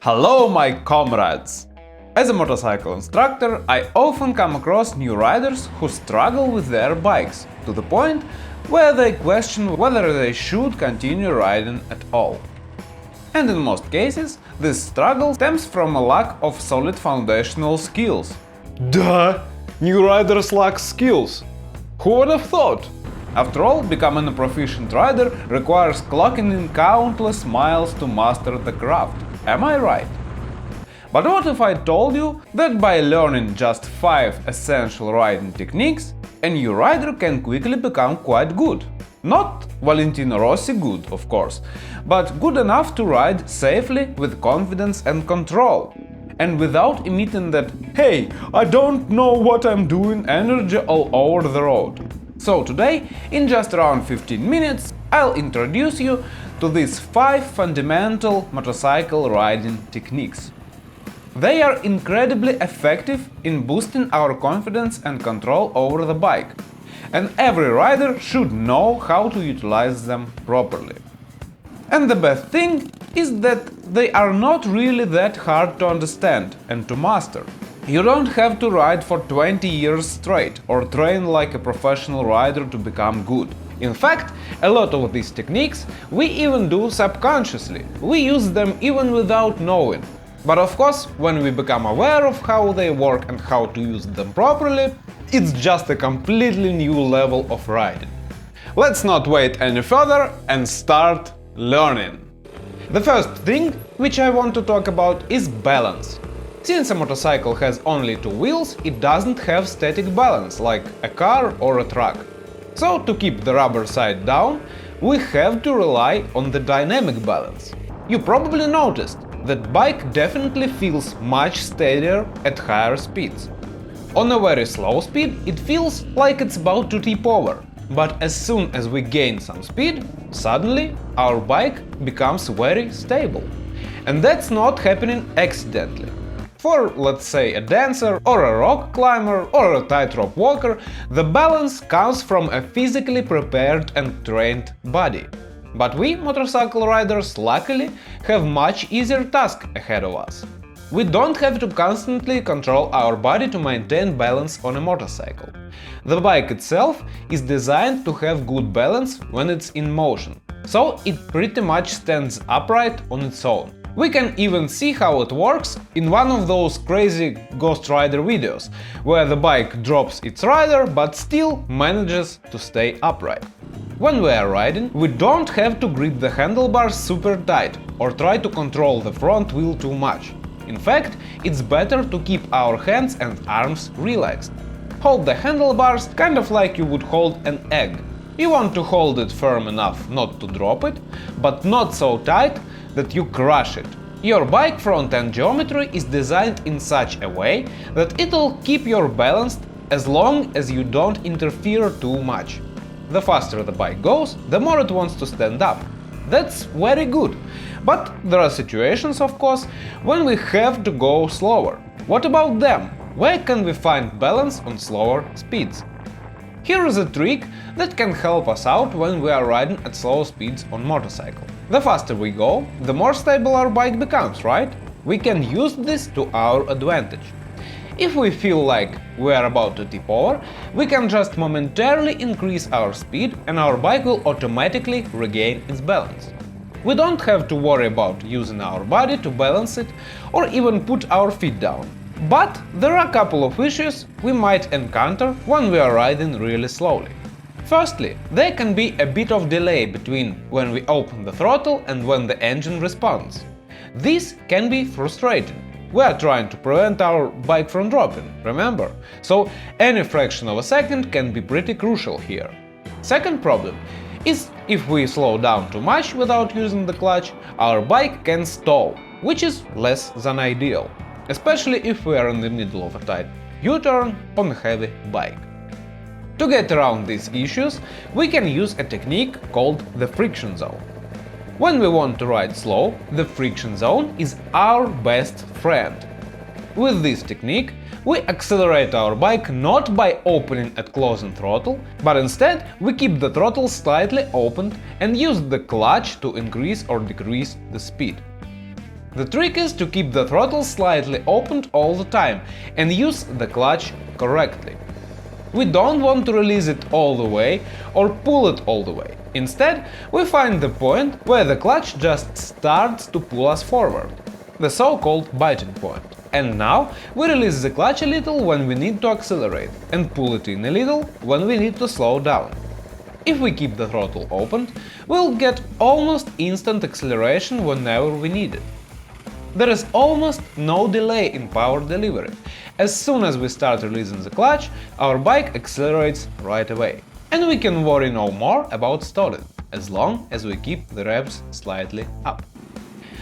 Hello, my comrades! As a motorcycle instructor, I often come across new riders who struggle with their bikes, to the point where they question whether they should continue riding at all. And in most cases, this struggle stems from a lack of solid foundational skills. Duh! New riders lack skills! Who would have thought? After all, becoming a proficient rider requires clocking in countless miles to master the craft. Am I right? But what if I told you that by learning just 5 essential riding techniques, a new rider can quickly become quite good? Not Valentino Rossi good, of course, but good enough to ride safely with confidence and control. And without emitting that, "Hey, I don't know what I'm doing" energy all over the road. So today, in just around 15 minutes, I'll introduce you to these 5 fundamental motorcycle riding techniques. They are incredibly effective in boosting our confidence and control over the bike, and every rider should know how to utilize them properly. And the best thing is that they are not really that hard to understand and to master. You don't have to ride for 20 years straight or train like a professional rider to become good. In fact, a lot of these techniques we even do subconsciously. We use them even without knowing. But of course, when we become aware of how they work and how to use them properly, it's just a completely new level of riding. Let's not wait any further and start learning. The first thing which I want to talk about is balance. Since a motorcycle has only 2 wheels, it doesn't have static balance like a car or a truck. So to keep the rubber side down, we have to rely on the dynamic balance. You probably noticed that bike definitely feels much steadier at higher speeds. On a very slow speed, it feels like it's about to tip over. But as soon as we gain some speed, suddenly our bike becomes very stable. And that's not happening accidentally. For, let's say, a dancer or a rock climber or a tightrope walker, the balance comes from a physically prepared and trained body. But we, motorcycle riders, luckily, have much easier task ahead of us. We don't have to constantly control our body to maintain balance on a motorcycle. The bike itself is designed to have good balance when it's in motion, so it pretty much stands upright on its own. We can even see how it works in one of those crazy Ghost Rider videos, where the bike drops its rider but still manages to stay upright. When we are riding, we don't have to grip the handlebars super tight or try to control the front wheel too much. In fact, it's better to keep our hands and arms relaxed. Hold the handlebars kind of like you would hold an egg. You want to hold it firm enough not to drop it, but not so tight that you crush it. Your bike front-end geometry is designed in such a way that it'll keep your balance as long as you don't interfere too much. The faster the bike goes, the more it wants to stand up. That's very good. But there are situations, of course, when we have to go slower. What about them? Where can we find balance on slower speeds? Here is a trick that can help us out when we are riding at slow speeds on motorcycle. The faster we go, the more stable our bike becomes, right? We can use this to our advantage. If we feel like we are about to tip over, we can just momentarily increase our speed and our bike will automatically regain its balance. We don't have to worry about using our body to balance it or even put our feet down. But there are a couple of issues we might encounter when we are riding really slowly. Firstly, there can be a bit of delay between when we open the throttle and when the engine responds. This can be frustrating. We are trying to prevent our bike from dropping, remember? So any fraction of a second can be pretty crucial here. Second problem is if we slow down too much without using the clutch, our bike can stall, which is less than ideal, especially if we are in the middle of a tight U-turn on a heavy bike. To get around these issues, we can use a technique called the friction zone. When we want to ride slow, the friction zone is our best friend. With this technique, we accelerate our bike not by opening and closing throttle, but instead we keep the throttle slightly opened and use the clutch to increase or decrease the speed. The trick is to keep the throttle slightly opened all the time and use the clutch correctly. We don't want to release it all the way or pull it all the way. Instead, we find the point where the clutch just starts to pull us forward, the so-called biting point. And now we release the clutch a little when we need to accelerate and pull it in a little when we need to slow down. If we keep the throttle opened, we'll get almost instant acceleration whenever we need it. There is almost no delay in power delivery. As soon as we start releasing the clutch, our bike accelerates right away. And we can worry no more about stalling, as long as we keep the revs slightly up.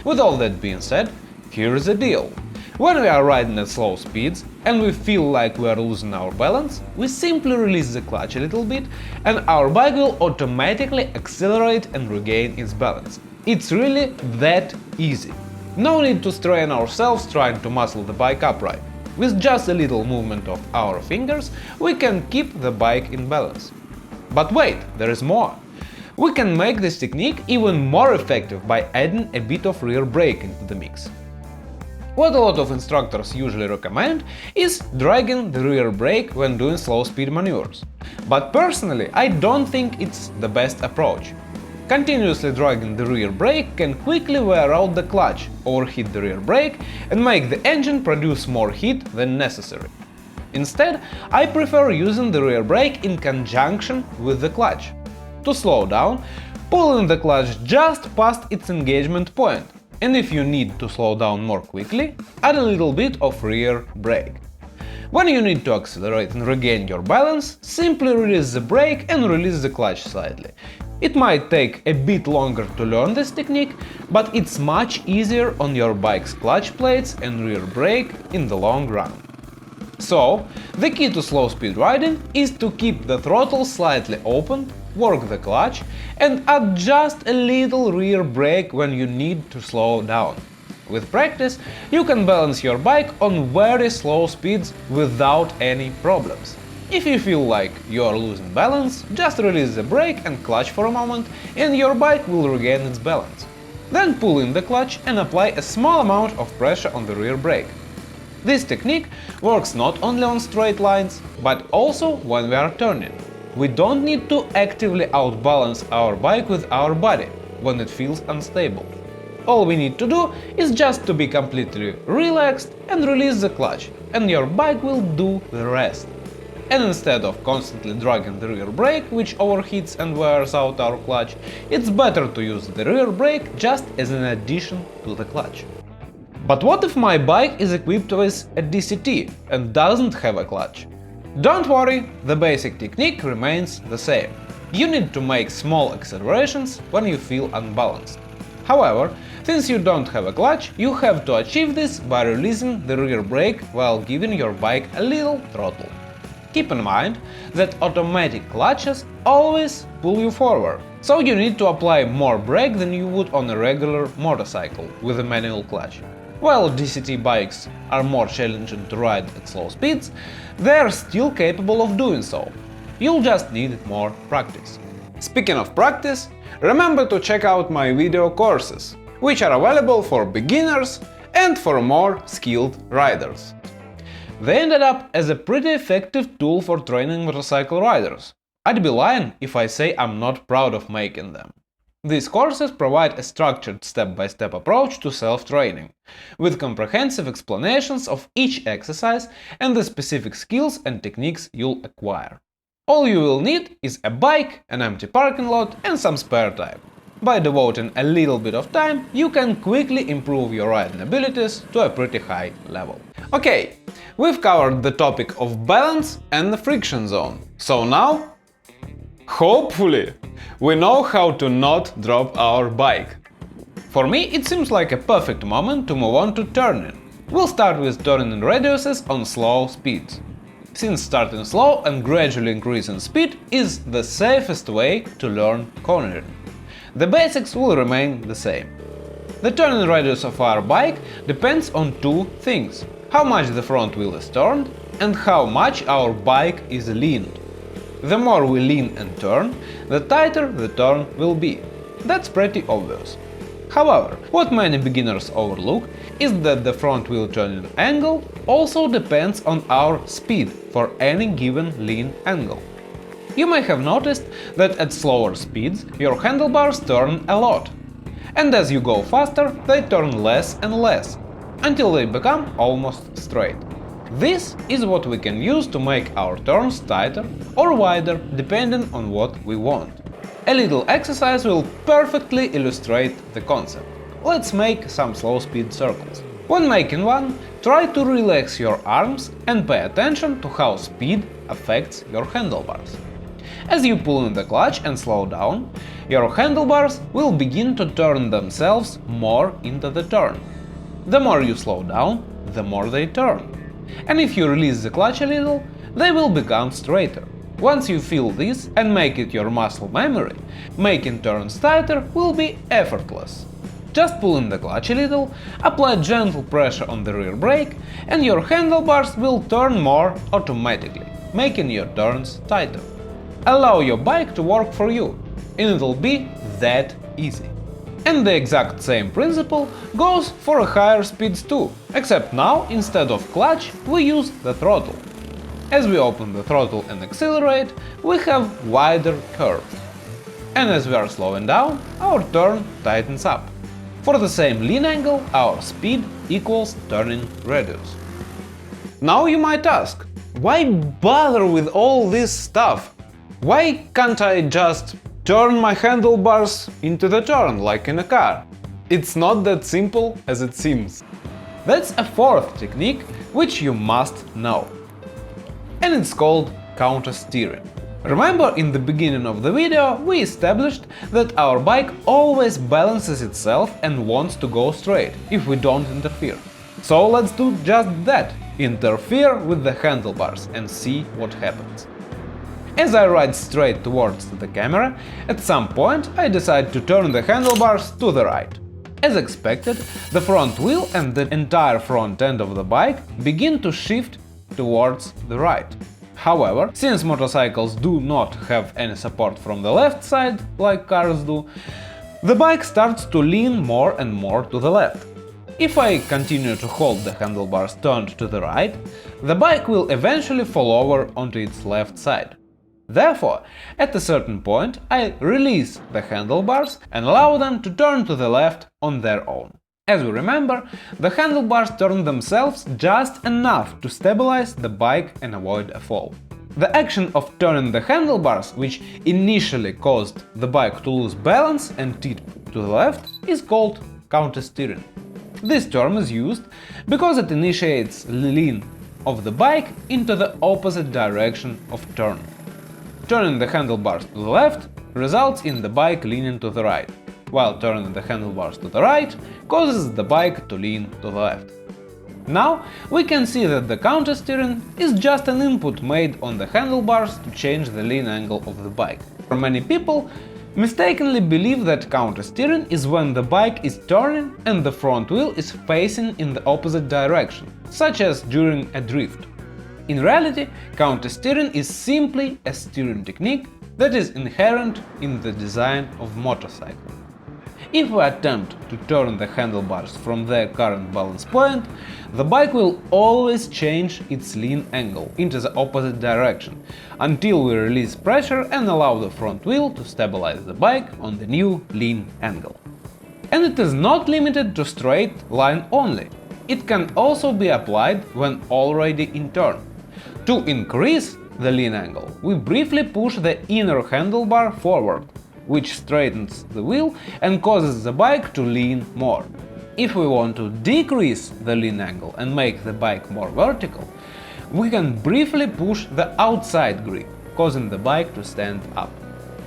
With all that being said, here's the deal. When we are riding at slow speeds and we feel like we are losing our balance, we simply release the clutch a little bit and our bike will automatically accelerate and regain its balance. It's really that easy. No need to strain ourselves trying to muscle the bike upright. With just a little movement of our fingers, we can keep the bike in balance. But wait, there is more. We can make this technique even more effective by adding a bit of rear brake into the mix. What a lot of instructors usually recommend is dragging the rear brake when doing slow speed maneuvers. But personally, I don't think it's the best approach. Continuously dragging the rear brake can quickly wear out the clutch, overheat the rear brake and make the engine produce more heat than necessary. Instead, I prefer using the rear brake in conjunction with the clutch. To slow down, pull in the clutch just past its engagement point, and if you need to slow down more quickly, add a little bit of rear brake. When you need to accelerate and regain your balance, simply release the brake and release the clutch slightly. It might take a bit longer to learn this technique, but it's much easier on your bike's clutch plates and rear brake in the long run. So, the key to slow speed riding is to keep the throttle slightly open, work the clutch, and add just a little rear brake when you need to slow down. With practice, you can balance your bike on very slow speeds without any problems. If you feel like you are losing balance, just release the brake and clutch for a moment, and your bike will regain its balance. Then pull in the clutch and apply a small amount of pressure on the rear brake. This technique works not only on straight lines, but also when we are turning. We don't need to actively outbalance our bike with our body when it feels unstable. All we need to do is just to be completely relaxed and release the clutch, and your bike will do the rest. And instead of constantly dragging the rear brake, which overheats and wears out our clutch, it's better to use the rear brake just as an addition to the clutch. But what if my bike is equipped with a DCT and doesn't have a clutch? Don't worry, the basic technique remains the same. You need to make small accelerations when you feel unbalanced. However, since you don't have a clutch, you have to achieve this by releasing the rear brake while giving your bike a little throttle. Keep in mind that automatic clutches always pull you forward, so you need to apply more brake than you would on a regular motorcycle with a manual clutch. While DCT bikes are more challenging to ride at slow speeds, they are still capable of doing so. You'll just need more practice. Speaking of practice, remember to check out my video courses, which are available for beginners and for more skilled riders. They ended up as a pretty effective tool for training motorcycle riders. I'd be lying if I say I'm not proud of making them. These courses provide a structured step-by-step approach to self-training, with comprehensive explanations of each exercise and the specific skills and techniques you'll acquire. All you will need is a bike, an empty parking lot and some spare time. By devoting a little bit of time, you can quickly improve your riding abilities to a pretty high level. Okay, we've covered the topic of balance and the friction zone. So now, hopefully, we know how to not drop our bike. For me, it seems like a perfect moment to move on to turning. We'll start with turning radiuses on slow speeds, since starting slow and gradually increasing speed is the safest way to learn cornering. The basics will remain the same. The turning radius of our bike depends on two things: how much the front wheel is turned and how much our bike is leaned. The more we lean and turn, the tighter the turn will be. That's pretty obvious. However, what many beginners overlook is that the front wheel turning angle also depends on our speed for any given lean angle. You may have noticed that at slower speeds your handlebars turn a lot, and as you go faster they turn less and less, until they become almost straight. This is what we can use to make our turns tighter or wider depending on what we want. A little exercise will perfectly illustrate the concept. Let's make some slow speed circles. When making one, try to relax your arms and pay attention to how speed affects your handlebars. As you pull in the clutch and slow down, your handlebars will begin to turn themselves more into the turn. The more you slow down, the more they turn. And if you release the clutch a little, they will become straighter. Once you feel this and make it your muscle memory, making turns tighter will be effortless. Just pull in the clutch a little, apply gentle pressure on the rear brake, and your handlebars will turn more automatically, making your turns tighter. Allow your bike to work for you, and it'll be that easy. And the exact same principle goes for higher speeds too, except now instead of clutch we use the throttle. As we open the throttle and accelerate, we have wider curves. And as we are slowing down, our turn tightens up. For the same lean angle, our speed equals turning radius. Now you might ask, why bother with all this stuff? Why can't I just turn my handlebars into the turn, like in a car? It's not that simple as it seems. That's a fourth technique which you must know. And it's called counter steering. Remember, in the beginning of the video we established that our bike always balances itself and wants to go straight, if we don't interfere. So let's do just that, interfere with the handlebars and see what happens. As I ride straight towards the camera, at some point I decide to turn the handlebars to the right. As expected, the front wheel and the entire front end of the bike begin to shift towards the right. However, since motorcycles do not have any support from the left side, like cars do, the bike starts to lean more and more to the left. If I continue to hold the handlebars turned to the right, the bike will eventually fall over onto its left side. Therefore, at a certain point, I release the handlebars and allow them to turn to the left on their own. As we remember, the handlebars turn themselves just enough to stabilize the bike and avoid a fall. The action of turning the handlebars, which initially caused the bike to lose balance and tip to the left, is called counter-steering. This term is used because it initiates lean of the bike into the opposite direction of turn. Turning the handlebars to the left results in the bike leaning to the right, while turning the handlebars to the right causes the bike to lean to the left. Now we can see that the counter-steering is just an input made on the handlebars to change the lean angle of the bike. Many people mistakenly believe that counter-steering is when the bike is turning and the front wheel is facing in the opposite direction, such as during a drift. In reality, counter-steering is simply a steering technique that is inherent in the design of motorcycle. If we attempt to turn the handlebars from their current balance point, the bike will always change its lean angle into the opposite direction, until we release pressure and allow the front wheel to stabilize the bike on the new lean angle. And it is not limited to straight line only. It can also be applied when already in turn. To increase the lean angle, we briefly push the inner handlebar forward, which straightens the wheel and causes the bike to lean more. If we want to decrease the lean angle and make the bike more vertical, we can briefly push the outside grip, causing the bike to stand up.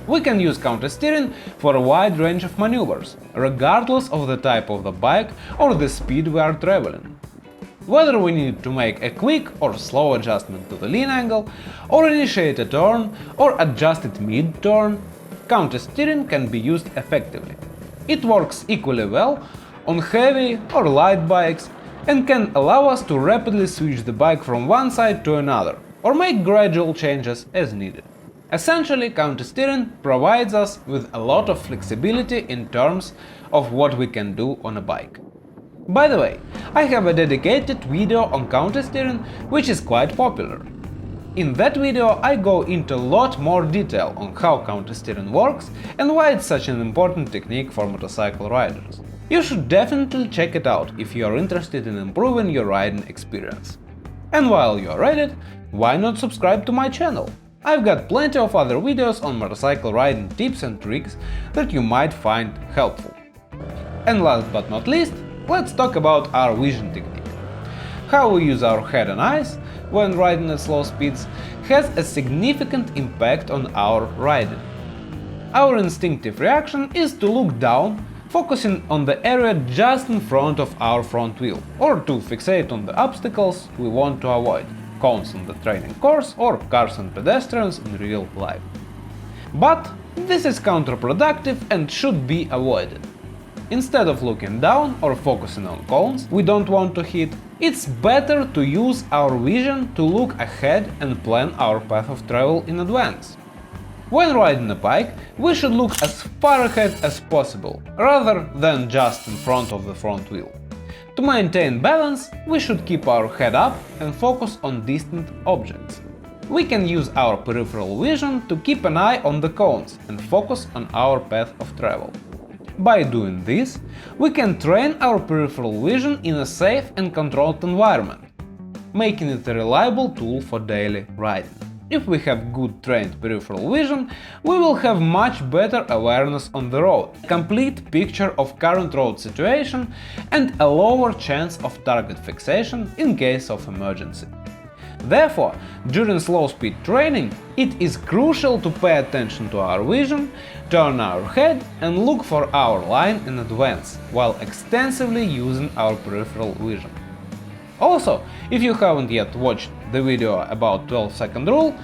We can use counter-steering for a wide range of maneuvers, regardless of the type of the bike or the speed we are traveling. Whether we need to make a quick or slow adjustment to the lean angle, or initiate a turn, or adjust it mid-turn, counter-steering can be used effectively. It works equally well on heavy or light bikes and can allow us to rapidly switch the bike from one side to another, or make gradual changes as needed. Essentially, counter-steering provides us with a lot of flexibility in terms of what we can do on a bike. By the way, I have a dedicated video on countersteering, which is quite popular. In that video I go into a lot more detail on how countersteering works and why it's such an important technique for motorcycle riders. You should definitely check it out if you are interested in improving your riding experience. And while you are at it, why not subscribe to my channel? I've got plenty of other videos on motorcycle riding tips and tricks that you might find helpful. And last but not least, let's talk about our vision technique. How we use our head and eyes when riding at slow speeds has a significant impact on our riding. Our instinctive reaction is to look down, focusing on the area just in front of our front wheel, or to fixate on the obstacles we want to avoid, cones on the training course or cars and pedestrians in real life. But this is counterproductive and should be avoided. Instead of looking down or focusing on cones we don't want to hit, it's better to use our vision to look ahead and plan our path of travel in advance. When riding a bike, we should look as far ahead as possible, rather than just in front of the front wheel. To maintain balance, we should keep our head up and focus on distant objects. We can use our peripheral vision to keep an eye on the cones and focus on our path of travel. By doing this, we can train our peripheral vision in a safe and controlled environment, making it a reliable tool for daily riding. If we have good trained peripheral vision, we will have much better awareness on the road, a complete picture of current road situation and a lower chance of target fixation in case of emergency. Therefore, during slow-speed training, it is crucial to pay attention to our vision, turn our head and look for our line in advance, while extensively using our peripheral vision. Also, if you haven't yet watched the video about 12-second rule,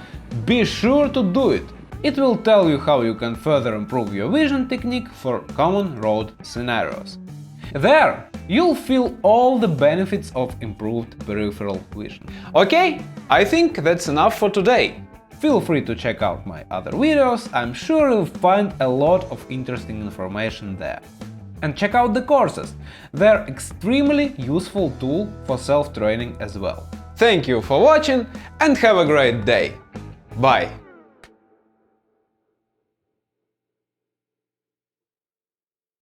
be sure to do it. It will tell you how you can further improve your vision technique for common road scenarios. There, you'll feel all the benefits of improved peripheral vision. Okay, I think that's enough for today. Feel free to check out my other videos, I'm sure you'll find a lot of interesting information there. And check out the courses, they're extremely useful tool for self-training as well. Thank you for watching and have a great day. Bye!